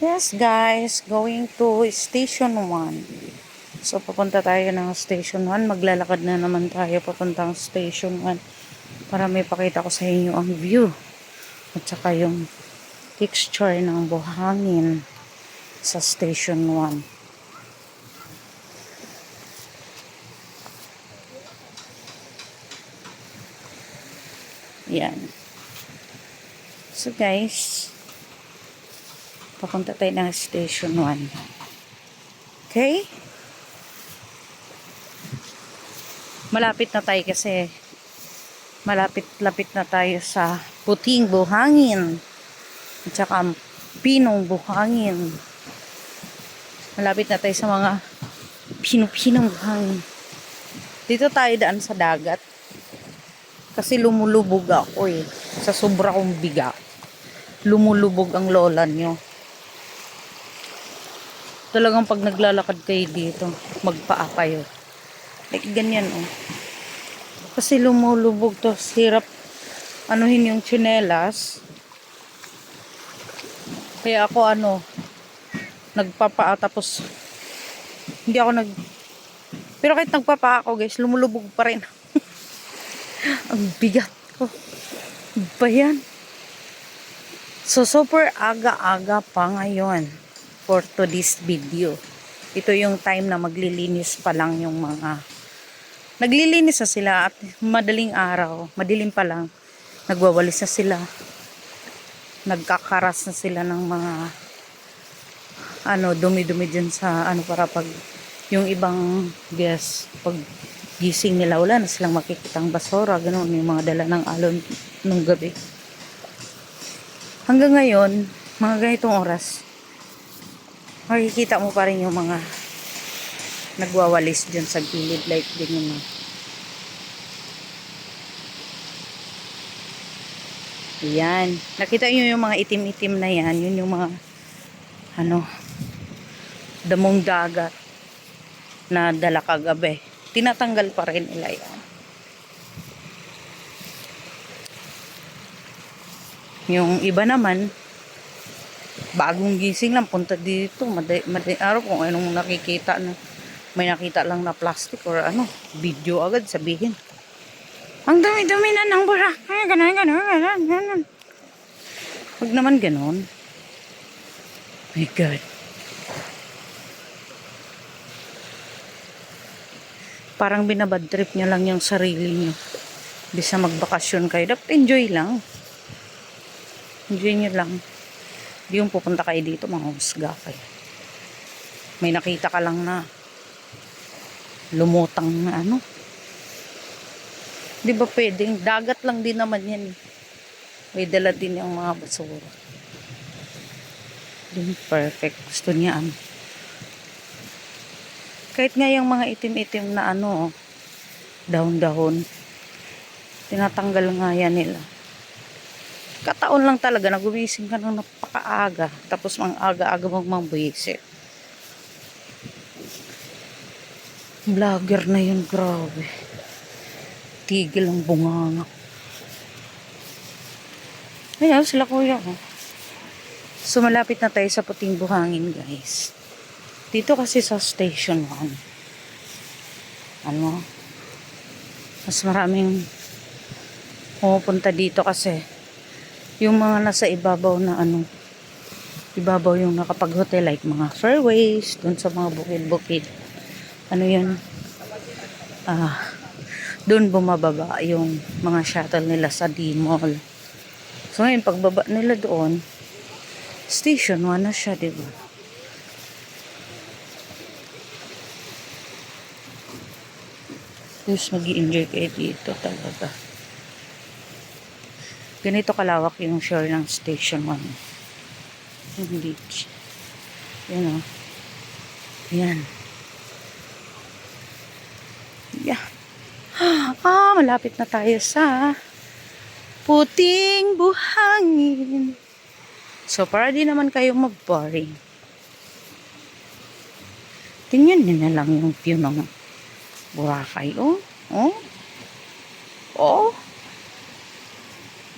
Yes guys, going to Station 1. So papunta tayo ng Station 1. Maglalakad na naman tayo papuntang Station 1 para may pakita ko sa inyo ang view at saka yung texture ng buhangin sa Station 1. Yan. So guys, papunta tayo ng Station 1. Okay? Malapit na tayo kasi malapit-lapit na tayo sa puting buhangin at saka pinong buhangin. Malapit na tayo sa mga pinong buhangin. Dito tayo daan sa dagat kasi lumulubog ako sa sobra kong biga. Lumulubog ang lola nyo. Talagang pag naglalakad kayo dito, magpaa kayo. Like ganyan Kasi lumulubog to. Hirap anuhin yung tsinelas. Kaya ako nagpapaa tapos hindi ako pero kahit nagpapaa ako guys, lumulubog pa rin. Ang bigat ko. Ba yan? So super aga-aga pa ngayon for today's video. Ito yung time na maglilinis pa lang yung mga naglilinis na sila at madaling araw, madilim pa lang, nagwawalis na sila, nagkakaras na sila ng mga dumi-dumi dyan sa para pag yung ibang guest pag gising nila wala na silang makikitang basura, ganun yung mga dala ng alon nung gabi. Hanggang ngayon mga ganitong oras makikita mo pa rin yung mga nagwawalis dyan sa gilid, like din yung yan. Nakita nyo yung mga itim-itim na yan, yun yung mga damong dagat na dala kagabi. Tinatanggal pa rin nila yan. Yung iba naman bagong gising lang, punta dito madaling araw kung anong nakikita na may nakita lang na plastic or video agad sabihin ang dami-dami na ng Boracay, ganun. Huwag naman ganun. My God. Parang binabad trip nyo lang yung sarili nyo. Bisa magbakasyon kayo, dapat enjoy lang. Enjoy nyo lang. Di yung pupunta kayo dito, mga husga kayo. May nakita ka lang na lumutang na di ba pwedeng? Dagat lang din naman yan. May dala din yung mga basura. Di perfect. Gusto niya kahit nga yung mga itim-itim na dahon-dahon, tinatanggal nga yan nila. Kataon lang talaga na gumising ka ng napakaaga tapos mang aga-aga mong mabwisit. Vlogger na yun, grabe. Tigil ang bunganga. Ayan sila kuya So malapit na tayo sa puting buhangin guys. Dito kasi sa Station 1 mas maraming pumupunta dito kasi yung mga nasa ibabaw na ibabaw yung nakapag-hotel, like mga fairways, dun sa mga bukid-bukid. Dun bumababa yung mga shuttle nila sa D-Mall. So ngayon, pagbaba nila doon, Station 1 na siya, diba? Tapos mag-i-enjoy kayo dito talaga. Ganito kalawak yung shore ng Station 1. Yung beach. Yan Yan. Yeah. Malapit na tayo sa puting buhangin. So, para di naman kayo mag-boring. Tingnan nyo na lang yung view ng Boracay. Oh.